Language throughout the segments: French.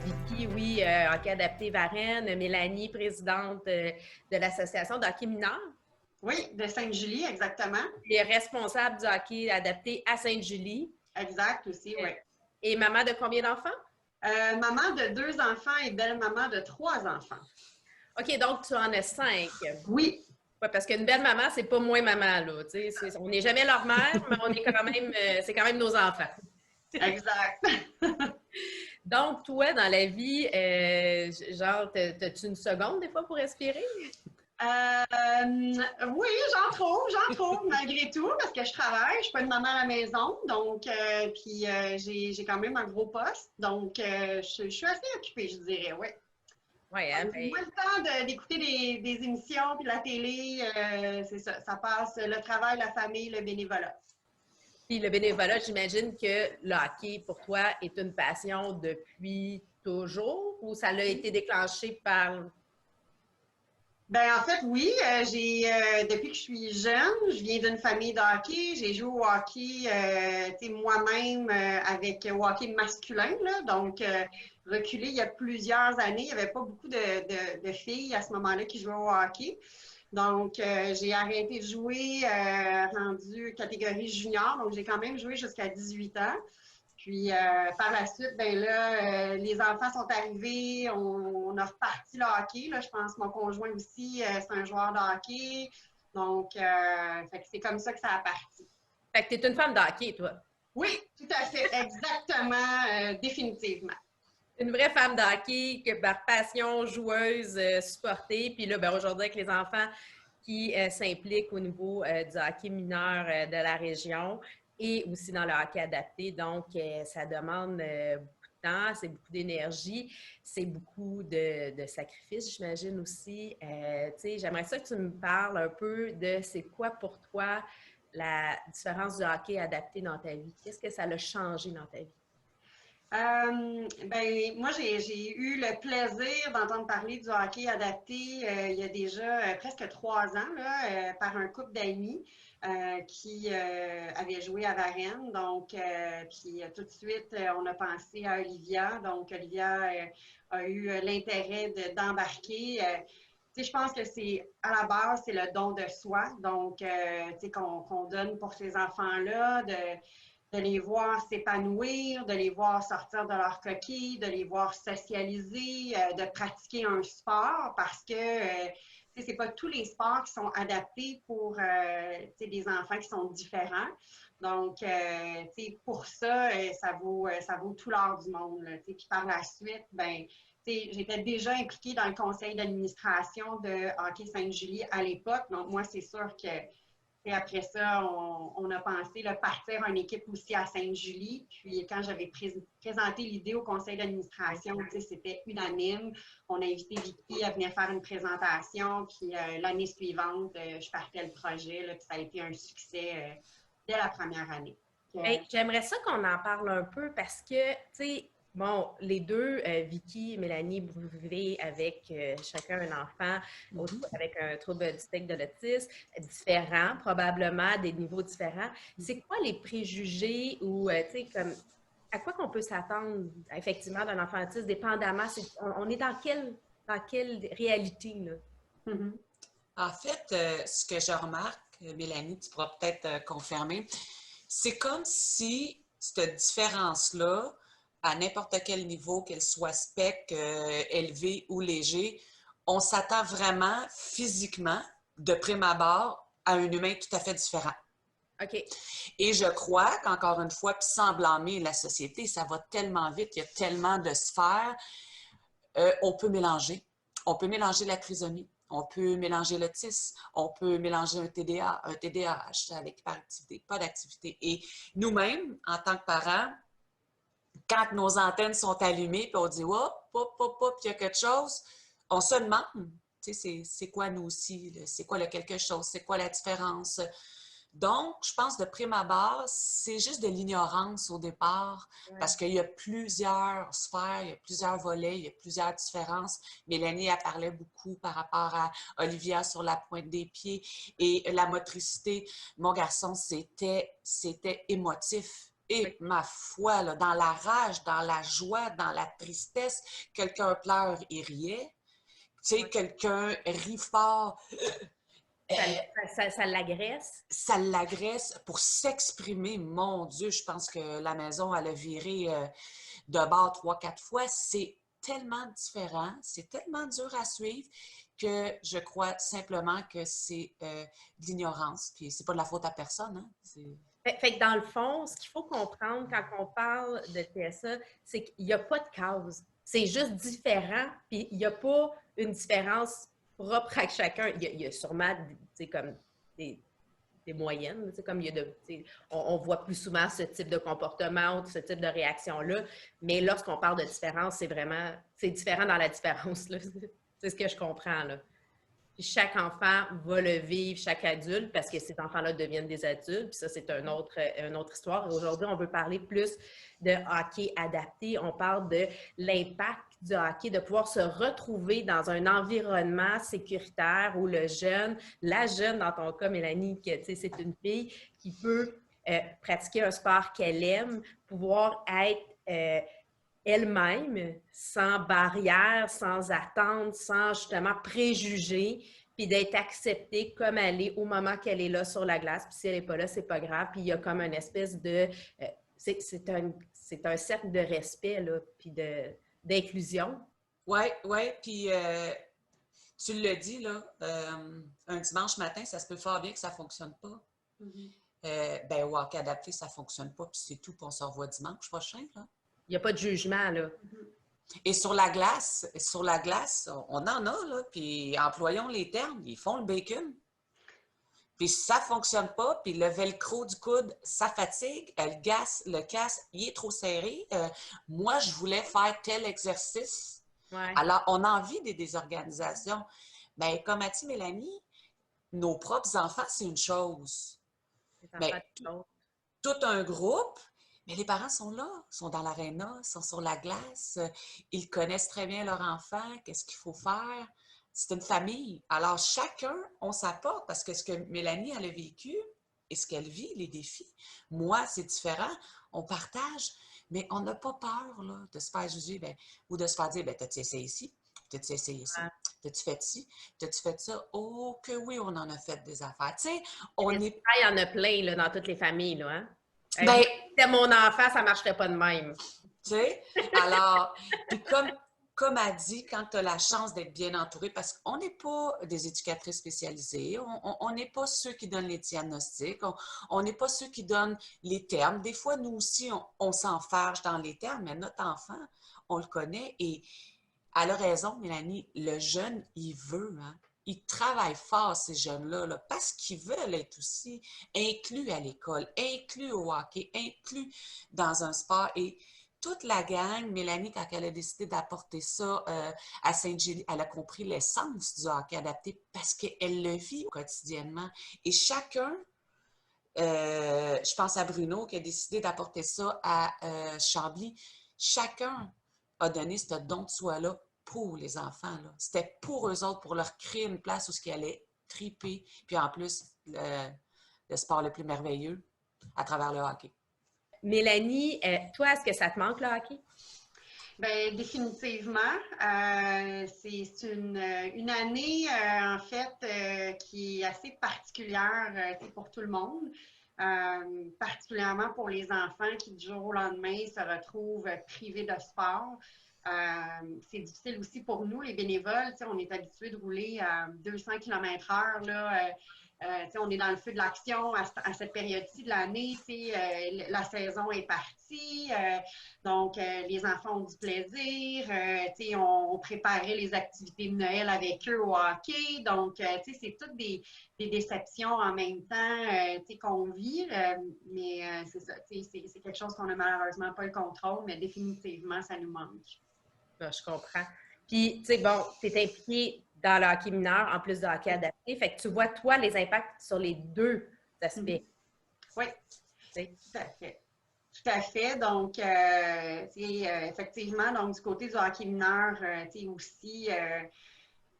Vicky, oui, hockey adapté Varennes, Mélanie, présidente de l'Association de hockey mineur, Oui, de Sainte-Julie, exactement. et responsable du hockey adapté à Sainte-Julie. Exact aussi, oui. Et maman de combien d'enfants? Maman de 2 enfants et belle-maman de 3 enfants. OK, donc tu en as 5. Oui. Ouais, parce qu'une belle maman, c'est pas moins maman, là. On n'est jamais leur mère, mais on est quand même, c'est quand même nos enfants. Exact. Donc, toi, dans la vie, genre, t'as-tu une seconde des fois pour respirer? Oui, j'en trouve malgré tout parce que je travaille, je suis pas une maman à la maison, donc puis j'ai quand même un gros poste, donc je suis assez occupée, je dirais, oui. Oui, hein, J'ai moins le temps d'écouter des émissions puis la télé, c'est ça, ça passe le travail, la famille, le bénévolat. puis le bénévolat, j'imagine que le hockey, pour toi, est une passion depuis toujours ou ça a été déclenché par... Ben en fait, oui, depuis que je suis jeune, je viens d'une famille de hockey. J'ai joué au hockey, moi-même avec au hockey masculin, là, donc reculé il y a plusieurs années. Il n'y avait pas beaucoup de filles à ce moment-là qui jouaient au hockey. Donc, j'ai arrêté de jouer rendu catégorie junior. Donc, j'ai quand même joué jusqu'à 18 ans. Puis par la suite, ben là, les enfants sont arrivés, on a reparti le hockey. Là, je pense que mon conjoint aussi, c'est un joueur de hockey. Donc, fait que c'est comme ça que ça a parti. Fait que t'es une femme de hockey, toi. Oui, tout à fait, exactement, définitivement. Une vraie femme de hockey, que par passion, joueuse, supportée. Puis là, ben, aujourd'hui, avec les enfants qui s'impliquent au niveau du hockey mineur de la région et aussi dans le hockey adapté. Donc, ça demande beaucoup de temps, c'est beaucoup d'énergie, c'est beaucoup de sacrifices, j'imagine aussi. J'aimerais ça que tu me parles un peu de c'est quoi pour toi la différence du hockey adapté dans ta vie? Qu'est-ce que ça a changé dans ta vie? Ben, moi, j'ai eu le plaisir d'entendre parler du hockey adapté il y a déjà presque 3 ans là, par un couple d'amis qui avait joué à Varennes. Donc, puis tout de suite, on a pensé à Olivia. Donc, Olivia a eu l'intérêt d'embarquer. Je pense que c'est à la base, c'est le don de soi. Donc, qu'on donne pour ces enfants-là, de les voir s'épanouir, de les voir sortir de leur coquille, de les voir socialiser, de pratiquer un sport parce que c'est pas tous les sports qui sont adaptés pour des enfants qui sont différents. Donc, pour ça, ça vaut tout l'or du monde. Là, puis par la suite, ben, j'étais déjà impliquée dans le conseil d'administration de Hockey Sainte-Julie à l'époque. Donc, moi, c'est sûr que et après ça, on a pensé partir une équipe aussi à Sainte-Julie. Puis quand j'avais présenté l'idée au conseil d'administration, c'était unanime. On a invité Vicky à venir faire une présentation. Puis l'année suivante, je partais le projet. Là, puis ça a été un succès dès la première année. Hey, j'aimerais ça qu'on en parle un peu parce que, tu sais, bon, les deux, Vicky et Mélanie, vous vivez avec chacun un enfant avec un trouble du spectre de l'autisme, différent, probablement, des niveaux différents. C'est quoi les préjugés ou, tu sais, comme, à quoi qu'on peut s'attendre, effectivement, d'un enfant autiste, dépendamment, on est dans quelle réalité, là? Mm-hmm. En fait, ce que je remarque, Mélanie, tu pourras peut-être confirmer, c'est comme si cette différence-là, à n'importe quel niveau, qu'elle soit spec, élevé ou léger, on s'attend vraiment physiquement, de prime abord, à un humain tout à fait différent. OK. Et je crois qu'encore une fois, puis sans blâmer la société, ça va tellement vite, il y a tellement de sphères, on peut mélanger. On peut mélanger la trisomie. On peut mélanger l'autisme, on peut mélanger un TDA, un TDAH avec hyperactivité, pas d'activité. Et nous-mêmes, en tant que parents, quand nos antennes sont allumées, puis on dit hop, hop, hop, hop, il y a quelque chose, on se demande, tu sais, c'est quoi nous aussi, c'est quoi le quelque chose, c'est quoi la différence? Donc, je pense de prime abord, c'est juste de l'ignorance au départ, parce qu'il y a plusieurs sphères, il y a plusieurs volets, il y a plusieurs différences. Mélanie, elle parlait beaucoup par rapport à Olivia sur la pointe des pieds et la motricité. Mon garçon, c'était émotif. Et ma foi, là, dans la rage, dans la joie, dans la tristesse, quelqu'un pleure et riait. Tu sais, quelqu'un rit fort. Ça l'agresse. Ça l'agresse pour s'exprimer. Mon Dieu, je pense que la maison, elle a viré de bord 3-4 fois. C'est tellement différent, c'est tellement dur à suivre que je crois simplement que c'est de l'ignorance. Puis c'est pas de la faute à personne. Hein? Fait que dans le fond, ce qu'il faut comprendre quand on parle de TSA, c'est qu'il n'y a pas de cause. C'est juste différent, puis il n'y a pas une différence propre à chacun. Il y a sûrement comme des moyennes, comme il y a on voit plus souvent ce type de comportement ou ce type de réaction-là, mais lorsqu'on parle de différence, c'est différent dans la différence. C'est ce que je comprends, là. Puis chaque enfant va le vivre, chaque adulte, parce que ces enfants-là deviennent des adultes. Puis ça, c'est une autre histoire. Et aujourd'hui, on veut parler plus de hockey adapté. On parle de l'impact du hockey, de pouvoir se retrouver dans un environnement sécuritaire où la jeune, dans ton cas, Mélanie, c'est une fille qui peut pratiquer un sport qu'elle aime, pouvoir être elle-même, sans barrière, sans attente, sans justement préjugés, puis d'être acceptée comme elle est au moment qu'elle est là sur la glace. Puis si elle n'est pas là, c'est pas grave. Puis il y a comme une espèce de... c'est un cercle de respect, là, puis d'inclusion. Oui, oui. Puis tu l'as dit, là, un dimanche matin, ça se peut fort bien que ça ne fonctionne pas. Ben, au hockey adapté, ça ne fonctionne pas, puis c'est tout, puis on se revoit dimanche prochain, là. Il n'y a pas de jugement, là. Et sur la glace, on en a, là, puis employons les termes, ils font le bacon. Puis ça ne fonctionne pas, puis le velcro du coude, ça fatigue, le casse, il est trop serré. Moi, je voulais faire tel exercice. Ouais. Alors, on a envie des désorganisations. Mais comme a dit Mélanie, nos propres enfants, c'est une chose. Mais tout un groupe, mais les parents sont là, sont dans l'aréna, sont sur la glace, ils connaissent très bien leur enfant, qu'est-ce qu'il faut faire. C'est une famille. Alors, chacun, on s'apporte parce que ce que Mélanie, elle a vécu et ce qu'elle vit, les défis, moi, c'est différent. On partage, mais on n'a pas peur là, de se faire juger ou de se faire dire, t'as-tu essayé ici? T'as-tu essayé ça? T'as-tu fait ci? T'as-tu fait ça? Oh, que oui, on en a fait des affaires. Tu sais, il y en a plein là, dans toutes les familles, là, hein? Ben, c'était mon enfant, ça ne marcherait pas de même. Tu sais? Alors, puis comme elle dit, quand tu as la chance d'être bien entourée, parce qu'on n'est pas des éducatrices spécialisées, on n'est pas ceux qui donnent les diagnostics, on n'est pas ceux qui donnent les termes. Des fois, nous aussi, on s'enfarge dans les termes, mais notre enfant, on le connaît et elle a raison, Mélanie, le jeune, il veut, hein? Ils travaillent fort, ces jeunes-là, là, parce qu'ils veulent être aussi inclus à l'école, inclus au hockey, inclus dans un sport. Et toute la gang, Mélanie, quand elle a décidé d'apporter ça à Sainte-Julie, elle a compris l'essence du hockey adapté parce qu'elle le vit quotidiennement. Et chacun, je pense à Bruno qui a décidé d'apporter ça à Chambly, chacun a donné ce don de soi-là pour les enfants. C'était pour eux autres, pour leur créer une place où ils allaient triper. Puis en plus, le sport le plus merveilleux à travers le hockey. Mélanie, toi, est-ce que ça te manque le hockey? Bien, définitivement. C'est une année, en fait, qui est assez particulière pour tout le monde. Particulièrement pour les enfants qui, du jour au lendemain, se retrouvent privés de sport. C'est difficile aussi pour nous, les bénévoles. On est habitués de rouler à 200 km/h. On est dans le feu de l'action à cette période-ci de l'année. La saison est partie. Donc, les enfants ont du plaisir. On préparait les activités de Noël avec eux au hockey. Donc, c'est toutes des déceptions en même temps qu'on vit. Mais c'est ça. C'est quelque chose qu'on n'a malheureusement pas le contrôle, mais définitivement, ça nous manque. Je comprends. Puis, tu sais, bon, tu es impliqué dans le hockey mineur en plus de hockey adapté. Fait que tu vois, toi, les impacts sur les deux. aspect. Oui, T'sais. tout à fait. Tout à fait. Donc, effectivement, donc, du côté du hockey mineur, aussi,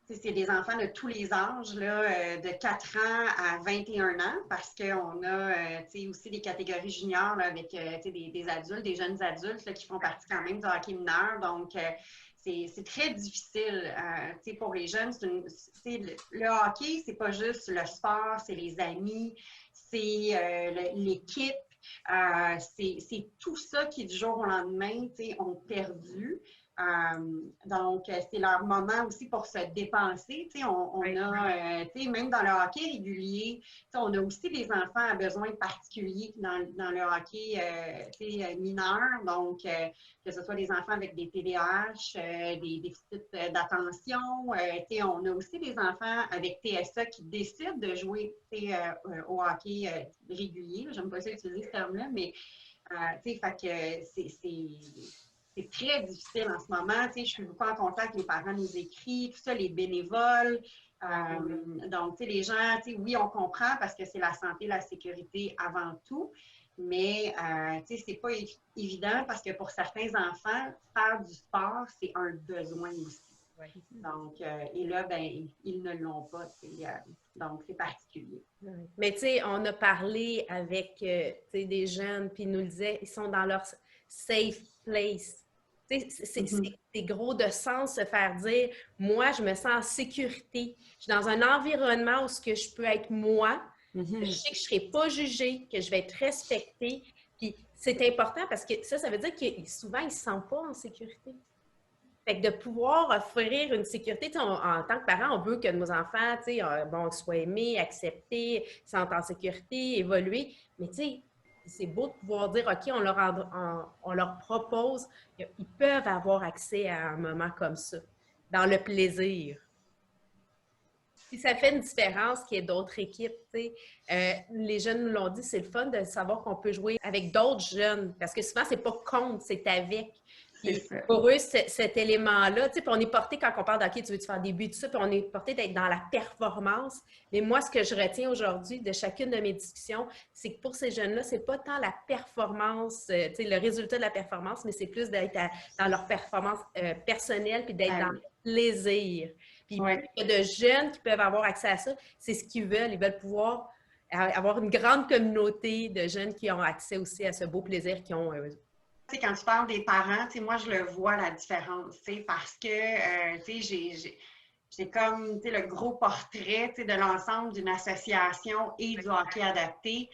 c'est des enfants de tous les âges, là, de 4 ans à 21 ans, parce qu'on a aussi des catégories juniors là, avec des adultes, des jeunes adultes là, qui font partie quand même du hockey mineur. Donc, c'est très difficile pour les jeunes. Le hockey, c'est pas juste le sport, c'est les amis, c'est l'équipe. C'est tout ça qui, du jour au lendemain, ont perdu. Donc, c'est leur moment aussi pour se dépenser. On a, même dans le hockey régulier, on a aussi des enfants à besoins particuliers dans le hockey mineur. Donc, que ce soit des enfants avec des TDAH, des déficits d'attention. On a aussi des enfants avec TSA qui décident de jouer au hockey régulier. J'aime pas ça utiliser ce terme-là, mais fait que c'est très difficile en ce moment. Je suis beaucoup en contact, les parents nous écrivent, tout ça, les bénévoles. Donc, les gens, oui, on comprend parce que c'est la santé, la sécurité avant tout, mais c'est pas évident parce que pour certains enfants, faire du sport, c'est un besoin aussi. Oui. Donc, et là, ben, ils ne l'ont pas. Donc, c'est particulier. Mais tu sais, on a parlé avec des jeunes, puis ils nous le disaient, ils sont dans leur safe place. C'est gros de sens se faire dire, moi, je me sens en sécurité. Je suis dans un environnement où ce que je peux être moi, que je sais que je ne serai pas jugée, que je vais être respectée. Puis c'est important parce que ça veut dire que souvent, ils ne se sentent pas en sécurité. Fait que de pouvoir offrir une sécurité, en tant que parent, on veut que nos enfants, soient aimés, acceptés, se sentent en sécurité, évoluer. Mais tu sais, c'est beau de pouvoir dire, OK, on leur propose, ils peuvent avoir accès à un moment comme ça, dans le plaisir. Puis ça fait une différence qu'il y ait d'autres équipes. Les jeunes nous l'ont dit, c'est le fun de savoir qu'on peut jouer avec d'autres jeunes. Parce que souvent, c'est pas contre, c'est avec. Puis pour eux, cet élément-là, puis on est porté quand on parle d'hockey, tu veux-tu faire des buts, tout ça, puis on est porté d'être dans la performance. Mais moi, ce que je retiens aujourd'hui de chacune de mes discussions, c'est que pour ces jeunes-là, c'est pas tant la performance, le résultat de la performance, mais c'est plus d'être dans leur performance personnelle, puis d'être dans le plaisir. Puis plus il y a de jeunes qui peuvent avoir accès à ça, c'est ce qu'ils veulent. Ils veulent pouvoir avoir une grande communauté de jeunes qui ont accès aussi à ce beau plaisir qu'ils ont eux. Quand tu parles des parents, moi, je le vois la différence, parce que, j'ai comme, le gros portrait, de l'ensemble d'une association et du hockey adapté.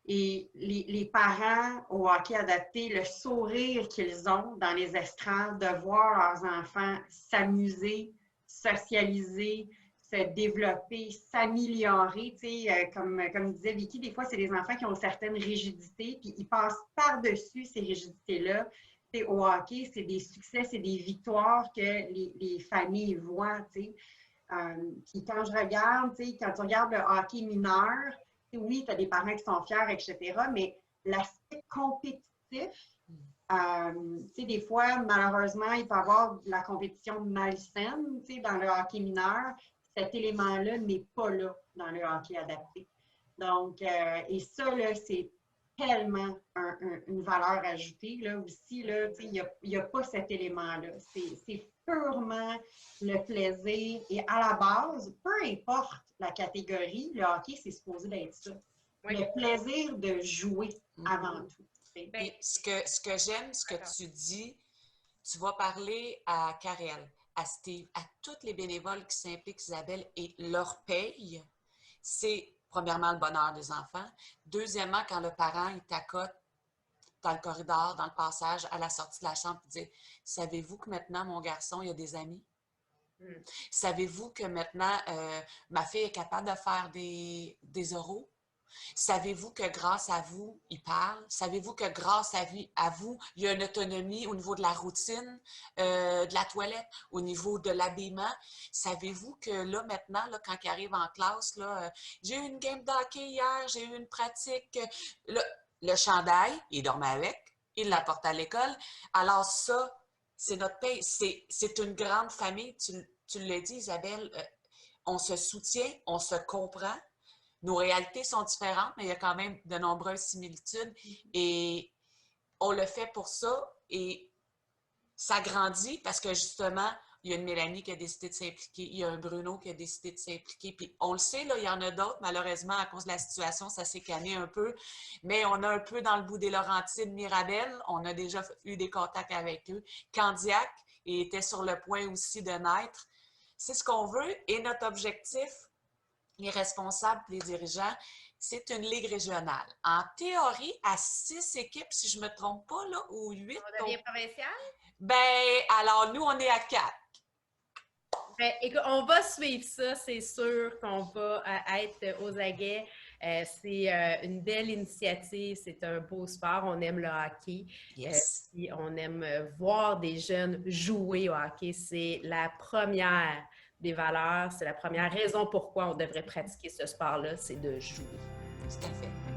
Et les parents au hockey adapté, le sourire qu'ils ont dans les estrades, de voir leurs enfants s'amuser, socialiser, se développer, s'améliorer. Comme disait Vicky, des fois, c'est des enfants qui ont certaines rigidités, puis ils passent par-dessus ces rigidités-là. Au hockey, c'est des succès, c'est des victoires que les familles voient. Puis quand je regarde, quand tu regardes le hockey mineur, oui, tu as des parents qui sont fiers, etc., mais l'aspect compétitif, des fois, malheureusement, il peut y avoir de la compétition malsaine dans le hockey mineur. Cet élément-là n'est pas là dans le hockey adapté. Donc, et ça, là, c'est tellement une valeur ajoutée. Là, aussi, là, il n'y a pas cet élément-là. C'est purement le plaisir. Et à la base, peu importe la catégorie, le hockey, c'est supposé d'être ça. Oui. Le plaisir de jouer avant tout. Bien, ce que j'aime, ce que tu dis, tu vas parler à Karel, à Steve, à tous les bénévoles qui s'impliquent, Isabelle, et leur paye, c'est premièrement le bonheur des enfants. Deuxièmement, quand le parent il t'accote dans le corridor, dans le passage, à la sortie de la chambre, et dit « Savez-vous que maintenant, mon garçon, il a des amis? Savez-vous que maintenant, ma fille est capable de faire des oraux? Savez-vous que grâce à vous, il parle? Savez-vous que grâce à vous, il y a une autonomie au niveau de la routine, de la toilette, au niveau de l'habillement? Savez-vous que là, maintenant, là, quand il arrive en classe, là, j'ai eu une game d'hockey hier, j'ai eu une pratique. Là, le chandail, il dormait avec, il l'apporte à l'école. Alors ça, c'est notre paye. C'est une grande famille. Tu l'as dit, Isabelle, on se soutient, on se comprend. nos réalités sont différentes, mais il y a quand même de nombreuses similitudes et on le fait pour ça et ça grandit parce que justement, il y a une Mélanie qui a décidé de s'impliquer, il y a un Bruno qui a décidé de s'impliquer, puis on le sait, là, il y en a d'autres, malheureusement, à cause de la situation, ça s'est calmé un peu, mais on a un peu dans le bout des Laurentides, Mirabel, on a déjà eu des contacts avec eux, Candiac était sur le point aussi de naître. C'est ce qu'on veut et notre objectif, les responsables, les dirigeants, c'est une ligue régionale. En théorie, à 6 équipes, si je ne me trompe pas, là, ou 8. On devient provincial? Ben, alors nous, on est à 4. Ben, écoute, on va suivre ça, c'est sûr qu'on va être aux aguets. C'est une belle initiative, c'est un beau sport, on aime le hockey. Yes. Puis on aime voir des jeunes jouer au hockey. C'est la première des valeurs, c'est la première raison pourquoi on devrait pratiquer ce sport-là, c'est de jouer. Tout à fait.